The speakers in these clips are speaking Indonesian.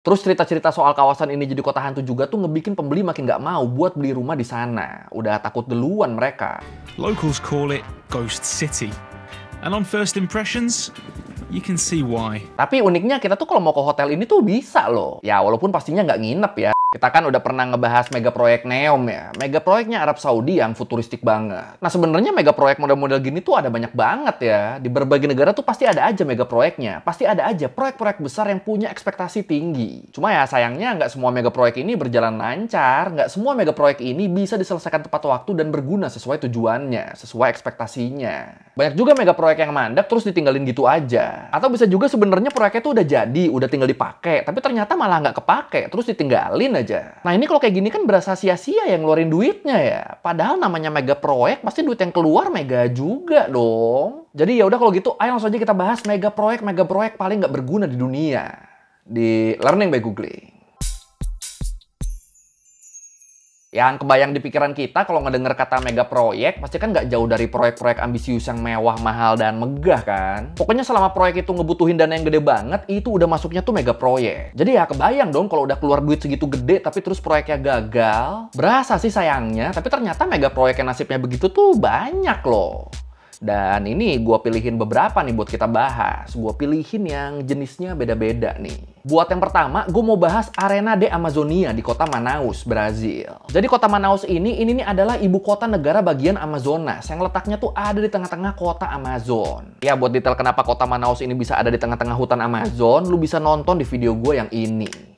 Terus cerita-cerita soal kawasan ini jadi kota hantu juga tuh ngebikin pembeli makin nggak mau buat beli rumah di sana. Udah takut duluan mereka. Locals call it Ghost City. And on first impressions, you can see why. Tapi uniknya kita tuh kalau mau ke hotel ini tuh bisa loh. Ya walaupun pastinya nggak nginep ya. Kita kan udah pernah ngebahas mega proyek Neom ya. Mega proyeknya Arab Saudi yang futuristik banget. Nah sebenarnya mega proyek model-model gini tuh ada banyak banget ya. Di berbagai negara tuh pasti ada aja mega proyeknya. Pasti ada aja proyek-proyek besar yang punya ekspektasi tinggi. Cuma ya sayangnya nggak semua mega proyek ini berjalan lancar. Nggak semua mega proyek ini bisa diselesaikan tepat waktu dan berguna sesuai tujuannya, sesuai ekspektasinya. Banyak juga mega proyek yang mandek terus ditinggalin gitu aja. Atau bisa juga sebenarnya proyeknya tuh udah jadi, udah tinggal dipakai, tapi ternyata malah nggak kepake, terus ditinggalin aja. Nah ini kalau kayak gini kan berasa sia-sia yang ngeluarin duitnya ya. Padahal namanya mega proyek pasti duit yang keluar mega juga dong. Jadi ya udah kalau gitu, ayo langsung aja kita bahas mega proyek paling nggak berguna di dunia di Learning by Googling. Yang kebayang di pikiran kita kalau ngedenger kata mega proyek, pasti kan nggak jauh dari proyek-proyek ambisius yang mewah, mahal, dan megah kan? Pokoknya selama proyek itu ngebutuhin dana yang gede banget, itu udah masuknya tuh mega proyek. Jadi ya kebayang dong kalau udah keluar duit segitu gede, tapi terus proyeknya gagal. Berasa sih sayangnya, tapi ternyata mega proyek yang nasibnya begitu tuh banyak loh. Dan ini gue pilihin beberapa nih buat kita bahas. Gue pilihin yang jenisnya beda-beda nih. Buat yang pertama, gue mau bahas Arena de Amazonia di kota Manaus, Brazil. Jadi kota Manaus ini nih adalah ibu kota negara bagian Amazonas yang letaknya tuh ada di tengah-tengah kota Amazon. Ya buat detail kenapa kota Manaus ini bisa ada di tengah-tengah hutan Amazon, lu bisa nonton di video gue yang ini.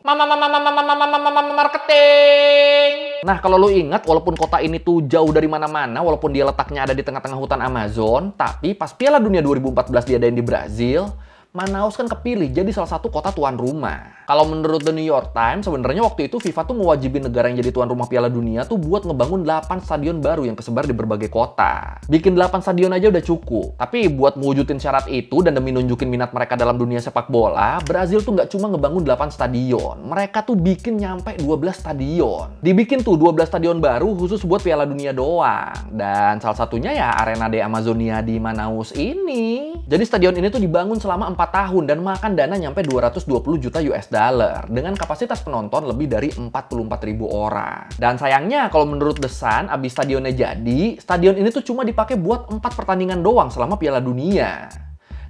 Marketing. Nah kalau lu ingat, walaupun kota ini tuh jauh dari mana-mana, walaupun dia letaknya ada di tengah-tengah hutan Amazon, tapi pas Piala Dunia 2014 diadain di Brazil, Manaus kan kepilih jadi salah satu kota tuan rumah. Kalau menurut The New York Times, sebenarnya waktu itu FIFA tuh mewajibin negara yang jadi tuan rumah Piala Dunia tuh buat ngebangun 8 stadion baru yang kesebar di berbagai kota. Bikin 8 stadion aja udah cukup. Tapi buat mewujudin syarat itu dan demi nunjukin minat mereka dalam dunia sepak bola, Brazil tuh nggak cuma ngebangun 8 stadion. Mereka tuh bikin nyampe 12 stadion. Dibikin tuh 12 stadion baru khusus buat Piala Dunia doang. Dan salah satunya ya Arena de Amazonia di Manaus ini. Jadi stadion ini tuh dibangun selama 4 tahun dan makan dana nyampe 220 juta US dollar dengan kapasitas penonton lebih dari 44.000 orang. Dan sayangnya kalau menurut The Sun, abis stadionnya jadi, stadion ini tuh cuma dipakai buat 4 pertandingan doang selama Piala Dunia.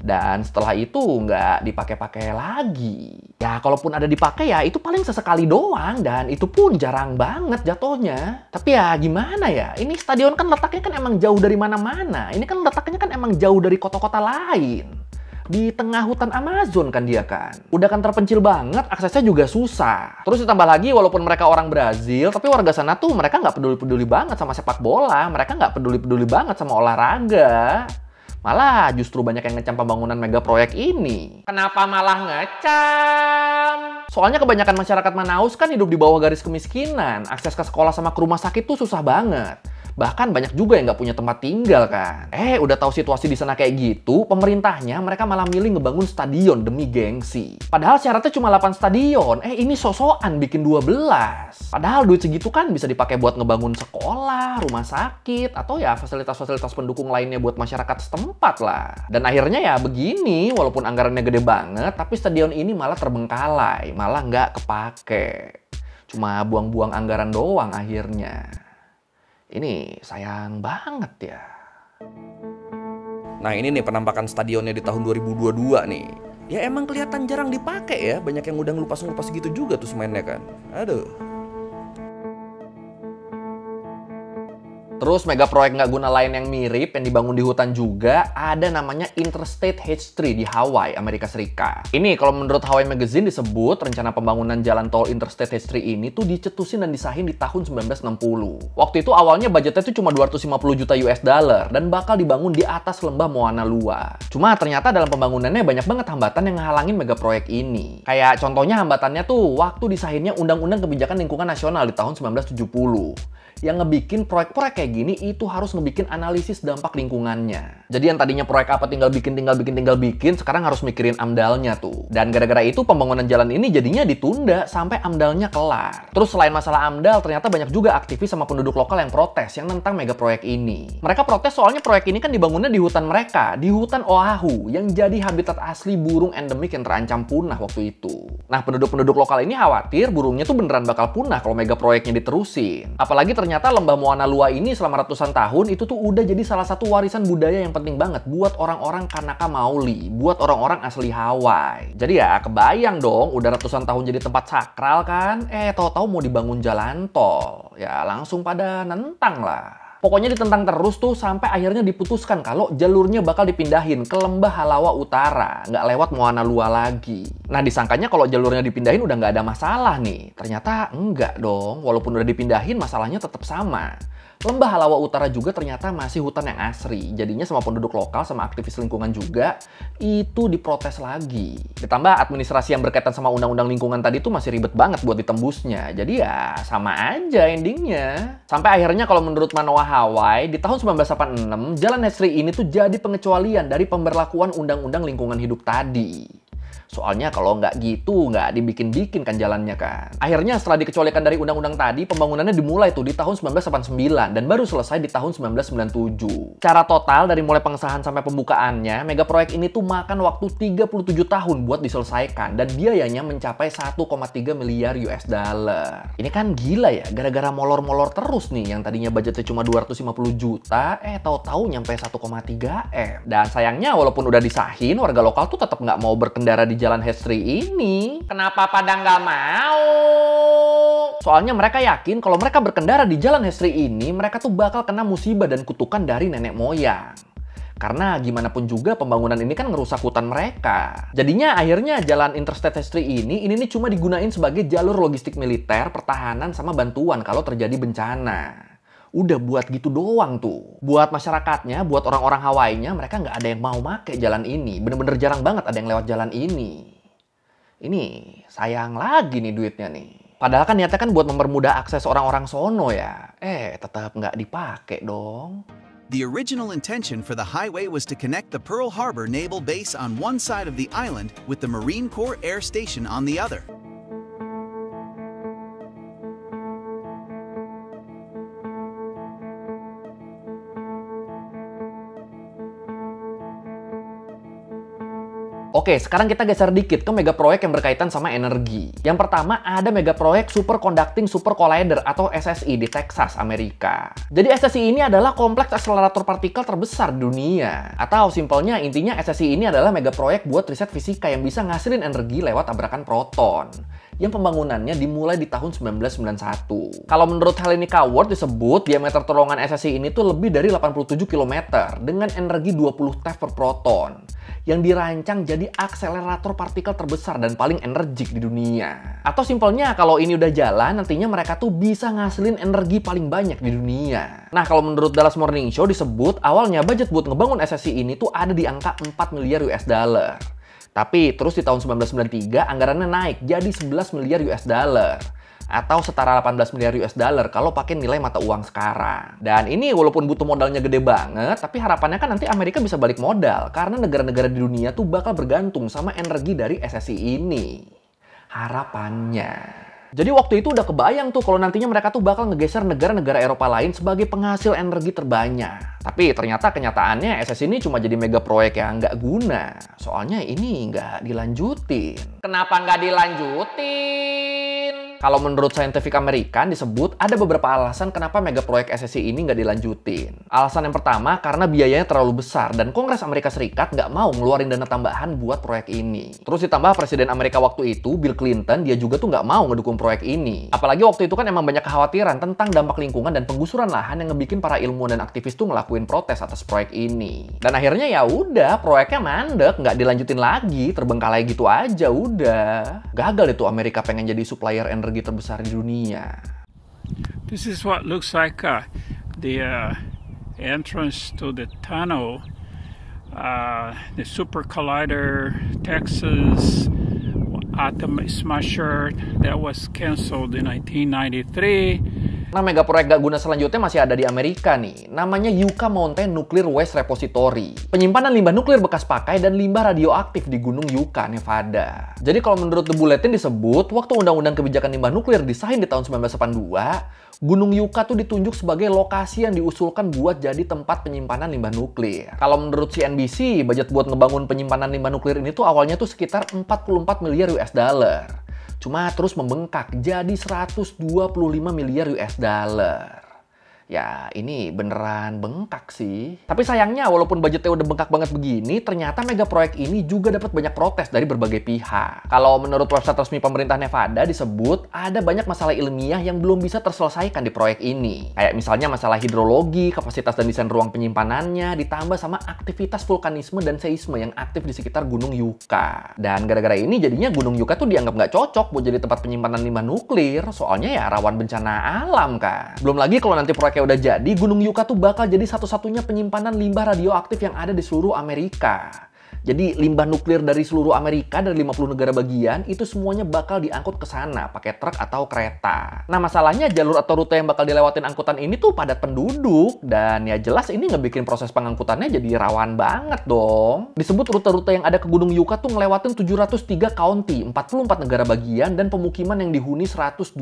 Dan setelah itu nggak dipakai-pakai lagi. Ya kalaupun ada dipakai ya itu paling sesekali doang dan itu pun jarang banget jatuhnya. Tapi ya gimana ya, ini stadion kan letaknya kan emang jauh dari mana-mana. Ini kan letaknya kan emang jauh dari kota-kota lain. Di tengah hutan Amazon kan dia kan. Udah kan terpencil banget, aksesnya juga susah. Terus ditambah lagi walaupun mereka orang Brazil, tapi warga sana tuh mereka nggak peduli-peduli banget sama sepak bola. Mereka nggak peduli-peduli banget sama olahraga. Malah justru banyak yang ngecam pembangunan mega proyek ini. Kenapa malah ngecam? Soalnya kebanyakan masyarakat Manaus kan hidup di bawah garis kemiskinan. Akses ke sekolah sama ke rumah sakit tuh susah banget. Bahkan banyak juga yang nggak punya tempat tinggal kan. Udah tahu situasi di sana kayak gitu, pemerintahnya mereka malah milih ngebangun stadion demi gengsi. Padahal syaratnya cuma 8 stadion. Ini sosokan bikin 12. Padahal duit segitu kan bisa dipakai buat ngebangun sekolah, rumah sakit, atau ya fasilitas-fasilitas pendukung lainnya buat masyarakat setempat lah. Dan akhirnya ya begini, walaupun anggarannya gede banget, tapi stadion ini malah terbengkalai, malah nggak kepake. Cuma buang-buang anggaran doang akhirnya. Ini sayang banget ya. Nah ini nih penampakan stadionnya di tahun 2022 nih. Ya emang kelihatan jarang dipakai ya. Banyak yang udah ngelupas-ngelupas gitu juga tuh semennya kan. Aduh. Terus mega proyek nggak guna lain yang mirip yang dibangun di hutan juga ada namanya Interstate H3 di Hawaii, Amerika Serikat. Ini kalau menurut Hawaii Magazine disebut rencana pembangunan jalan tol Interstate H3 ini tuh dicetusin dan disahin di tahun 1960. Waktu itu awalnya budgetnya tuh cuma 250 juta US dollar dan bakal dibangun di atas lembah Moana Lua. Cuma ternyata dalam pembangunannya banyak banget hambatan yang ngehalangin mega proyek ini. Kayak contohnya hambatannya tuh waktu disahinnya Undang-Undang Kebijakan Lingkungan Nasional di tahun 1970. yang ngebikin proyek-proyek kayak gini itu harus ngebikin analisis dampak lingkungannya. Jadi yang tadinya proyek apa tinggal bikin, sekarang harus mikirin AMDAL-nya tuh. Dan gara-gara itu pembangunan jalan ini jadinya ditunda sampai AMDAL-nya kelar. Terus selain masalah AMDAL, ternyata banyak juga aktivis sama penduduk lokal yang protes yang tentang mega proyek ini. Mereka protes soalnya proyek ini kan dibangunnya di hutan mereka, di hutan Oahu, yang jadi habitat asli burung endemik yang terancam punah waktu itu. Nah, penduduk-penduduk lokal ini khawatir burungnya tuh beneran bakal punah kalau mega proyeknya diterusin. Apalagi ternyata lembah Moana Lua ini selama ratusan tahun itu tuh udah jadi salah satu warisan budaya yang penting banget buat orang-orang Kanaka Maoli, buat orang-orang asli Hawaii. Jadi ya kebayang dong, udah ratusan tahun jadi tempat sakral kan, tahu-tahu mau dibangun jalan tol. Ya langsung pada nentang lah. Pokoknya ditentang terus tuh sampai akhirnya diputuskan kalau jalurnya bakal dipindahin ke Lembah Halawa Utara, nggak lewat Moana Lua lagi. Nah disangkanya kalau jalurnya dipindahin udah nggak ada masalah nih. Ternyata enggak dong, walaupun udah dipindahin masalahnya tetap sama. Lembah Halawa Utara juga ternyata masih hutan yang asri. Jadinya sama penduduk lokal sama aktivis lingkungan juga itu diprotes lagi. Ditambah administrasi yang berkaitan sama undang-undang lingkungan tadi tuh masih ribet banget buat ditembusnya. Jadi ya sama aja endingnya. Sampai akhirnya kalau menurut Manoa Hawaii di tahun 1986 Jalan Hestri ini tuh jadi pengecualian dari pemberlakuan undang-undang lingkungan hidup tadi. Soalnya kalau nggak gitu, nggak dibikin-bikin kan jalannya kan. Akhirnya setelah dikecualikan dari undang-undang tadi, pembangunannya dimulai tuh di tahun 1989 dan baru selesai di tahun 1997. Secara total dari mulai pengesahan sampai pembukaannya, mega proyek ini tuh makan waktu 37 tahun buat diselesaikan dan biayanya mencapai 1,3 miliar US dollar. Ini kan gila ya, gara-gara molor-molor terus nih yang tadinya budgetnya cuma 250 juta, tahu-tahu nyampe 1,3 M. Dan sayangnya walaupun udah disahin, warga lokal tuh tetap nggak mau berkendara di Jalan Hestri ini. Kenapa pada nggak mau? Soalnya mereka yakin kalau mereka berkendara di Jalan Hestri ini, mereka tuh bakal kena musibah dan kutukan dari nenek moyang. Karena gimana pun juga pembangunan ini kan ngerusak hutan mereka. Jadinya akhirnya Jalan Interstate Hestri ini nih cuma digunain sebagai jalur logistik militer, pertahanan, sama bantuan kalau terjadi bencana. Udah buat gitu doang tuh. Buat masyarakatnya, buat orang-orang Hawaii-nya, mereka nggak ada yang mau make jalan ini. Bener-bener jarang banget ada yang lewat jalan ini. Ini sayang lagi nih duitnya nih. Padahal kan niatnya kan buat mempermudah akses orang-orang sono ya. Tetap nggak dipakai dong. The original intention for the highway was to connect the Pearl Harbor Naval Base on one side of the island with the Marine Corps Air Station on the other. Oke, sekarang kita geser dikit ke mega proyek yang berkaitan sama energi. Yang pertama ada mega proyek Superconducting Super Collider atau SSI di Texas, Amerika. Jadi SSI ini adalah kompleks akselerator partikel terbesar di dunia. Atau simpelnya intinya SSI ini adalah mega proyek buat riset fisika yang bisa ngasilin energi lewat tabrakan proton. Yang pembangunannya dimulai di tahun 1991. Kalau menurut Helene Coward disebut diameter terowongan SSI ini tuh lebih dari 87 km dengan energi 20 TeV per proton. Yang dirancang jadi akselerator partikel terbesar dan paling energik di dunia. Atau simpelnya kalau ini udah jalan, nantinya mereka tuh bisa ngasilin energi paling banyak di dunia. Nah kalau menurut Dallas Morning Show disebut awalnya budget buat ngebangun SSI ini tuh ada di angka 4 miliar US dollar. Tapi terus di tahun 1993 anggarannya naik jadi 11 miliar US dollar. Atau setara 18 miliar US dollar kalau pakai nilai mata uang sekarang. Dan ini walaupun butuh modalnya gede banget, tapi harapannya kan nanti Amerika bisa balik modal karena negara-negara di dunia tuh bakal bergantung sama energi dari SSI ini. Harapannya. Jadi waktu itu udah kebayang tuh kalau nantinya mereka tuh bakal ngegeser negara-negara Eropa lain sebagai penghasil energi terbanyak. Tapi ternyata kenyataannya SSI ini cuma jadi mega proyek yang nggak guna. Soalnya ini nggak dilanjutin. Kenapa nggak dilanjutin? Kalau menurut Scientific American disebut ada beberapa alasan kenapa mega proyek SSI ini nggak dilanjutin. Alasan yang pertama karena biayanya terlalu besar dan Kongres Amerika Serikat nggak mau ngeluarin dana tambahan buat proyek ini. Terus ditambah Presiden Amerika waktu itu, Bill Clinton, dia juga tuh nggak mau ngedukung proyek ini. Apalagi waktu itu kan emang banyak kekhawatiran tentang dampak lingkungan dan penggusuran lahan yang ngebikin para ilmuwan dan aktivis tuh ngelakuin protes atas proyek ini. Dan akhirnya ya udah, proyeknya mandek, nggak dilanjutin lagi, terbengkalai gitu aja udah. Gagal itu Amerika pengen jadi supplier energi terbesar di dunia. This is what looks like the entrance to the tunnel, the Super Collider Texas Atom Smasher that was canceled in 1993. Nah, mega proyek gak guna selanjutnya masih ada di Amerika nih. Namanya Yucca Mountain Nuclear Waste Repository. Penyimpanan limbah nuklir bekas pakai dan limbah radioaktif di Gunung Yucca, Nevada. Jadi kalau menurut The Bulletin disebut, waktu Undang-Undang Kebijakan Limbah Nuklir disahin di tahun 1982, Gunung Yucca tuh ditunjuk sebagai lokasi yang diusulkan buat jadi tempat penyimpanan limbah nuklir. Kalau menurut CNBC, budget buat ngebangun penyimpanan limbah nuklir ini tuh awalnya tuh sekitar 44 miliar US dollar. Cuma terus membengkak jadi 125 miliar US dollar. Ya, ini beneran bengkak sih. Tapi sayangnya, walaupun budgetnya udah bengkak banget begini, ternyata mega proyek ini juga dapat banyak protes dari berbagai pihak. Kalau menurut website resmi pemerintah Nevada disebut, ada banyak masalah ilmiah yang belum bisa terselesaikan di proyek ini. Kayak misalnya masalah hidrologi, kapasitas dan desain ruang penyimpanannya, ditambah sama aktivitas vulkanisme dan seisme yang aktif di sekitar Gunung Yucca. Dan gara-gara ini jadinya Gunung Yucca tuh dianggap nggak cocok buat jadi tempat penyimpanan limbah nuklir, soalnya ya rawan bencana alam kan. Belum lagi kalau nanti proyeknya udah jadi, Gunung Yucca tuh bakal jadi satu-satunya penyimpanan limbah radioaktif yang ada di seluruh Amerika. Jadi limbah nuklir dari seluruh Amerika, dari 50 negara bagian, itu semuanya bakal diangkut ke sana pakai truk atau kereta. Nah, masalahnya jalur atau rute yang bakal dilewatin angkutan ini tuh padat penduduk. Dan ya jelas ini ngebikin proses pengangkutannya jadi rawan banget dong. Disebut rute-rute yang ada ke Gunung Yucca tuh ngelewatin 703 county, 44 negara bagian, dan pemukiman yang dihuni 123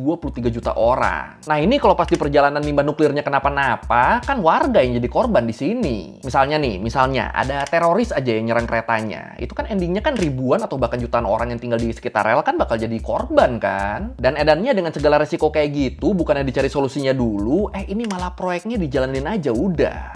juta orang. Nah, ini kalau pas di perjalanan limbah nuklirnya kenapa-napa, kan warga yang jadi korban di sini. Misalnya ada teroris aja yang nyerang kereta. Itu kan endingnya kan ribuan atau bahkan jutaan orang yang tinggal di sekitar rel kan bakal jadi korban kan. Dan edannya dengan segala resiko kayak gitu, bukannya dicari solusinya dulu, ini malah proyeknya dijalanin aja udah.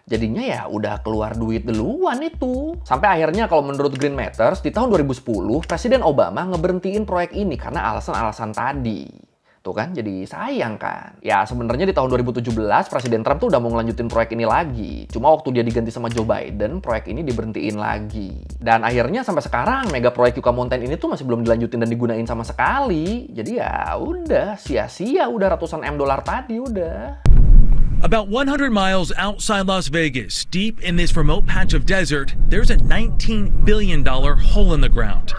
Jadinya ya udah keluar duit duluan itu. Sampai akhirnya kalau menurut Green Matters, di tahun 2010, Presiden Obama ngeberhentiin proyek ini karena alasan-alasan tadi. Tuh kan, jadi sayang kan. Ya sebenarnya di tahun 2017 Presiden Trump tuh udah mau ngelanjutin proyek ini lagi. Cuma waktu dia diganti sama Joe Biden, proyek ini diberhentiin lagi. Dan akhirnya sampai sekarang mega proyek Yucca Mountain ini tuh masih belum dilanjutin dan digunain sama sekali. Jadi ya udah sia-sia udah ratusan M dolar tadi udah. About 100 miles outside Las Vegas, deep in this remote patch of desert, there's a $19 billion hole in the ground.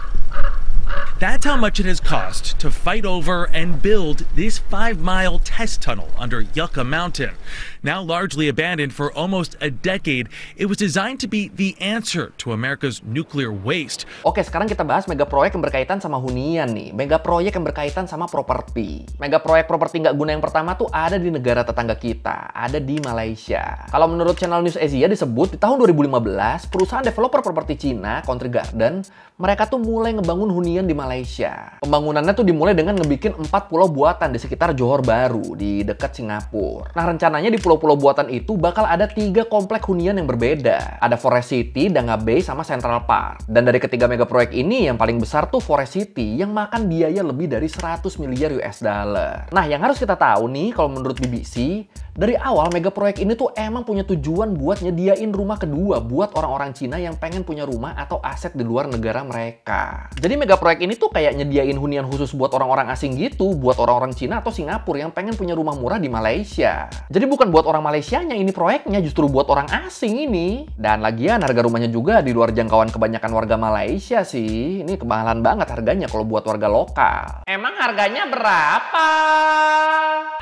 That's how much it has cost to fight over and build this 5-mile test tunnel under Yucca Mountain. Now largely abandoned for almost a decade, it was designed to be the answer to America's nuclear waste. Oke, sekarang kita bahas mega proyek yang berkaitan sama hunian nih. Mega proyek yang berkaitan sama properti. Mega proyek properti nggak guna yang pertama tuh ada di negara tetangga kita, ada di Malaysia. Kalau menurut channel News Asia disebut di tahun 2015, perusahaan developer properti Cina, Country Garden, mereka tuh mulai ngebangun hunian di Malaysia. Pembangunannya tuh dimulai dengan ngebikin 4 pulau buatan di sekitar Johor Bahru, di dekat Singapura. Nah, rencananya di pulau-pulau buatan itu bakal ada 3 komplek hunian yang berbeda. Ada Forest City, Danga Bay, sama Central Park. Dan dari ketiga mega proyek ini, yang paling besar tuh Forest City yang makan biaya lebih dari 100 miliar US dollar. Nah, yang harus kita tahu nih, kalau menurut BBC, dari awal mega proyek ini tuh emang punya tujuan buat nyediain rumah kedua buat orang-orang Cina yang pengen punya rumah atau aset di luar negara mereka. Jadi mega proyek ini tuh kayak nyediain hunian khusus buat orang-orang asing gitu, buat orang-orang Cina atau Singapura yang pengen punya rumah murah di Malaysia. Jadi bukan buat orang Malaysianya ini proyeknya, justru buat orang asing ini. Dan lagian harga rumahnya juga di luar jangkauan kebanyakan warga Malaysia sih. Ini kemahalan banget harganya kalau buat warga lokal. Emang harganya berapa?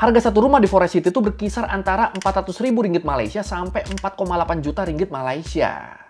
Harga satu rumah di Forest City tuh berkisar antara 400.000 ringgit Malaysia sampai 4,8 juta ringgit Malaysia.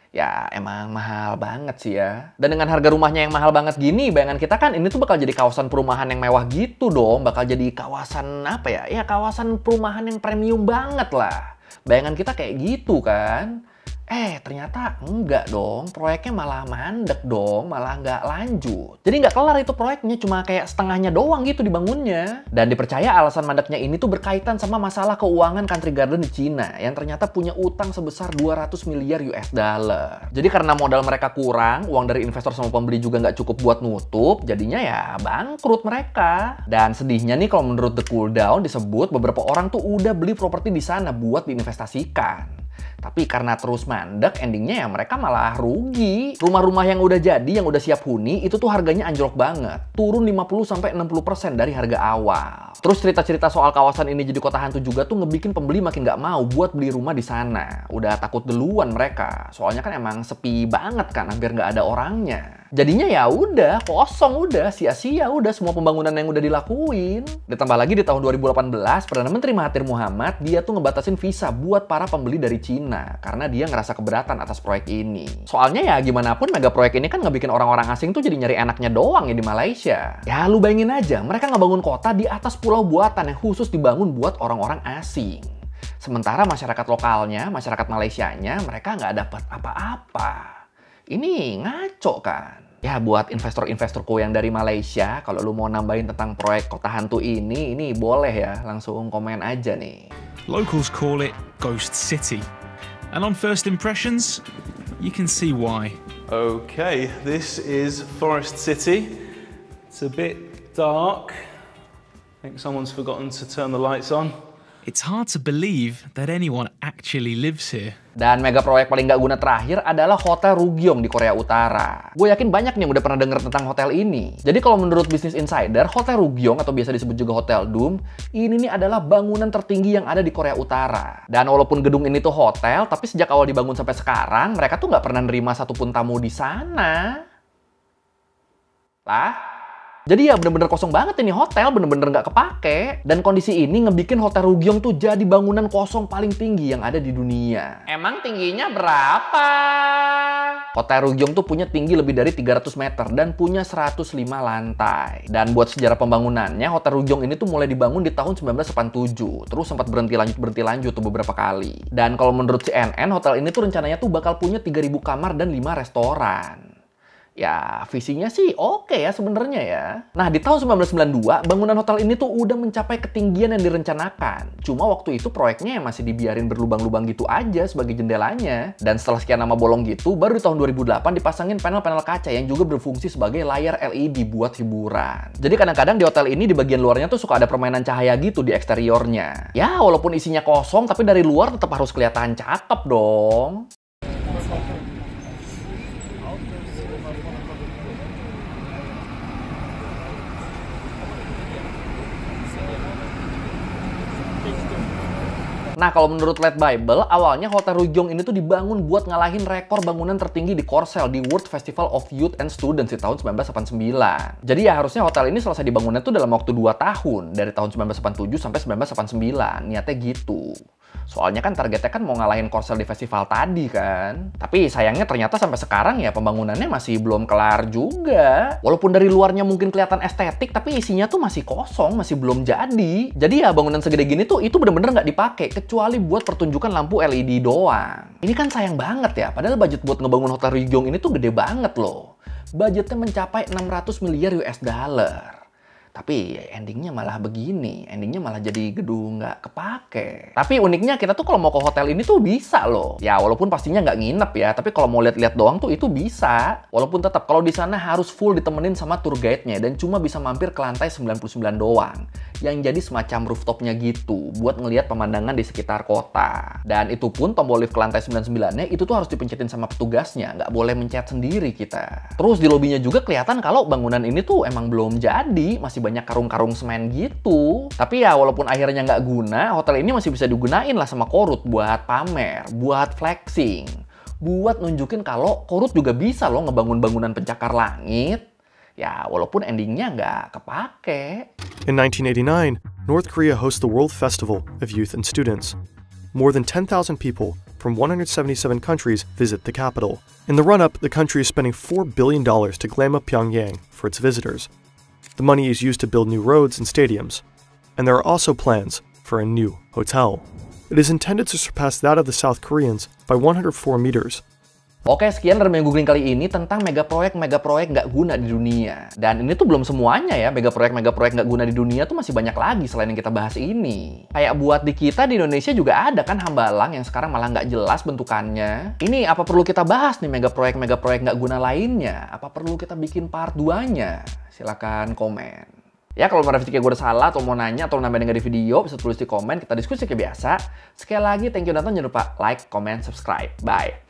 Ya emang mahal banget sih ya. Dan dengan harga rumahnya yang mahal banget gini, bayangan kita kan ini tuh bakal jadi kawasan perumahan yang mewah gitu dong. Bakal jadi kawasan apa ya? Ya kawasan perumahan yang premium banget lah. Bayangan kita kayak gitu kan. Ternyata enggak dong, proyeknya malah mandek dong, malah nggak lanjut. Jadi nggak kelar itu proyeknya, cuma kayak setengahnya doang gitu dibangunnya. Dan dipercaya alasan mandeknya ini tuh berkaitan sama masalah keuangan Country Garden di Cina, yang ternyata punya utang sebesar 200 miliar US dollar. Jadi karena modal mereka kurang, uang dari investor sama pembeli juga nggak cukup buat nutup, jadinya ya bangkrut mereka. Dan sedihnya nih kalau menurut The Cool Down disebut beberapa orang tuh udah beli properti di sana buat diinvestasikan. Tapi karena terus mandek, endingnya ya mereka malah rugi. Rumah-rumah yang udah jadi, yang udah siap huni, itu tuh harganya anjlok banget. Turun 50-60% dari harga awal. Terus cerita-cerita soal kawasan ini jadi kota hantu juga tuh ngebikin pembeli makin nggak mau buat beli rumah di sana. Udah takut duluan mereka. Soalnya kan emang sepi banget kan, hampir nggak ada orangnya. Jadinya ya udah, kosong udah, sia-sia udah semua pembangunan yang udah dilakuin. Ditambah lagi di tahun 2018, Perdana Menteri Mahathir Mohamad, dia tuh ngebatasin visa buat para pembeli dari Cina. Karena dia ngerasa keberatan atas proyek ini. Soalnya ya gimana pun mega proyek ini kan ngebikin orang-orang asing tuh jadi nyari enaknya doang ya di Malaysia. Ya lu bayangin aja, mereka ngebangun kota di atas pulau buatan yang khusus dibangun buat orang-orang asing. Sementara masyarakat lokalnya, masyarakat Malaysianya, mereka nggak dapat apa-apa. Ini ngaco kan? Ya buat investor-investorku yang dari Malaysia, kalau lu mau nambahin tentang proyek kota hantu ini boleh ya, langsung komen aja nih. Locals call it Ghost City. And on first impressions, you can see why. Okay, this is Forest City. It's a bit dark. I think someone's forgotten to turn the lights on. It's hard to believe that anyone actually lives here. Dan mega proyek paling nggak guna terakhir adalah Hotel Rugyong di Korea Utara. Gue yakin banyak nih yang udah pernah denger tentang hotel ini. Jadi kalau menurut Business Insider, Hotel Rugyong atau biasa disebut juga Hotel Doom, ini nih adalah bangunan tertinggi yang ada di Korea Utara. Dan walaupun gedung ini tuh hotel, tapi sejak awal dibangun sampai sekarang, mereka tuh nggak pernah nerima satupun tamu di sana. Lah? Jadi ya bener-bener kosong banget ini hotel, bener-bener nggak kepake. Dan kondisi ini ngebikin Hotel Rugyong tuh jadi bangunan kosong paling tinggi yang ada di dunia. Emang tingginya berapa? Hotel Rugyong tuh punya tinggi lebih dari 300 meter dan punya 105 lantai. Dan buat sejarah pembangunannya, Hotel Rugyong ini tuh mulai dibangun di tahun 1987. Terus sempat berhenti lanjut tuh beberapa kali. Dan kalau menurut CNN, hotel ini tuh rencananya tuh bakal punya 3.000 kamar dan 5 restoran. Ya, visinya sih oke ya sebenarnya ya. Nah, di tahun 1992, bangunan hotel ini tuh udah mencapai ketinggian yang direncanakan. Cuma waktu itu proyeknya masih dibiarin berlubang-lubang gitu aja sebagai jendelanya. Dan setelah sekian lama bolong gitu, baru di tahun 2008 dipasangin panel-panel kaca yang juga berfungsi sebagai layar LED buat hiburan. Jadi kadang-kadang di hotel ini di bagian luarnya tuh suka ada permainan cahaya gitu di eksteriornya. Ya, walaupun isinya kosong, tapi dari luar tetap harus kelihatan cakep dong. Nah, kalau menurut Late Bible, awalnya Hotel Rugyong ini tuh dibangun buat ngalahin rekor bangunan tertinggi di Korsel di World Festival of Youth and Students di tahun 1989. Jadi ya harusnya hotel ini selesai dibangunnya tuh dalam waktu 2 tahun, dari tahun 1987 sampai 1989. Niatnya gitu. Soalnya kan targetnya kan mau ngalahin Korsel di festival tadi kan. Tapi sayangnya ternyata sampai sekarang ya pembangunannya masih belum kelar juga. Walaupun dari luarnya mungkin kelihatan estetik, tapi isinya tuh masih kosong, masih belum jadi. Jadi ya bangunan segede gini tuh itu bener-bener nggak dipakai, kecuali buat pertunjukan lampu LED doang. Ini kan sayang banget ya, padahal budget buat ngebangun Hotel Rugyong ini tuh gede banget loh. Budgetnya mencapai 600 miliar US dollar. Tapi endingnya malah begini, endingnya malah jadi gedung nggak kepake. Tapi uniknya kita tuh kalau mau ke hotel ini tuh bisa loh. Ya walaupun pastinya nggak nginep ya, tapi kalau mau lihat-lihat doang tuh itu bisa. Walaupun tetap kalau di sana harus full ditemenin sama tour guide-nya dan cuma bisa mampir ke lantai 99 doang. Yang jadi semacam rooftopnya gitu, buat ngelihat pemandangan di sekitar kota. Dan itu pun tombol lift ke lantai 99-nya itu tuh harus dipencetin sama petugasnya, nggak boleh mencet sendiri kita. Terus di lobinya juga kelihatan kalau bangunan ini tuh emang belum jadi, masih banyak karung-karung semen gitu. Tapi ya walaupun akhirnya nggak guna, hotel ini masih bisa digunain lah sama Korut buat pamer, buat flexing, buat nunjukin kalau Korut juga bisa loh ngebangun bangunan pencakar langit. Ya walaupun endingnya nggak kepake. In 1989, North Korea hosts the World Festival of Youth and Students. More than 10,000 people from 177 countries visit the capital. In the run-up, the country is spending $4 billion to glam up Pyongyang for its visitors. The money is used to build new roads and stadiums, and there are also plans for a new hotel. It is intended to surpass that of the South Koreans by 104 meters. Oke, sekian dari Mega Googling kali ini tentang megaproyek nggak guna di dunia. Dan ini tuh belum semuanya ya, megaproyek nggak guna di dunia tuh masih banyak lagi selain yang kita bahas ini. Kayak buat di kita di Indonesia juga ada kan Hambalang yang sekarang malah nggak jelas bentukannya. Ini apa perlu kita bahas nih megaproyek nggak guna lainnya? Apa perlu kita bikin part 2-nya? Silakan komen. Ya kalau merasa gue udah salah atau mau nanya atau nambahin di video bisa tulis di komen, kita diskusi kayak biasa. Sekali lagi thank you nonton, jangan lupa like, comment, subscribe. Bye.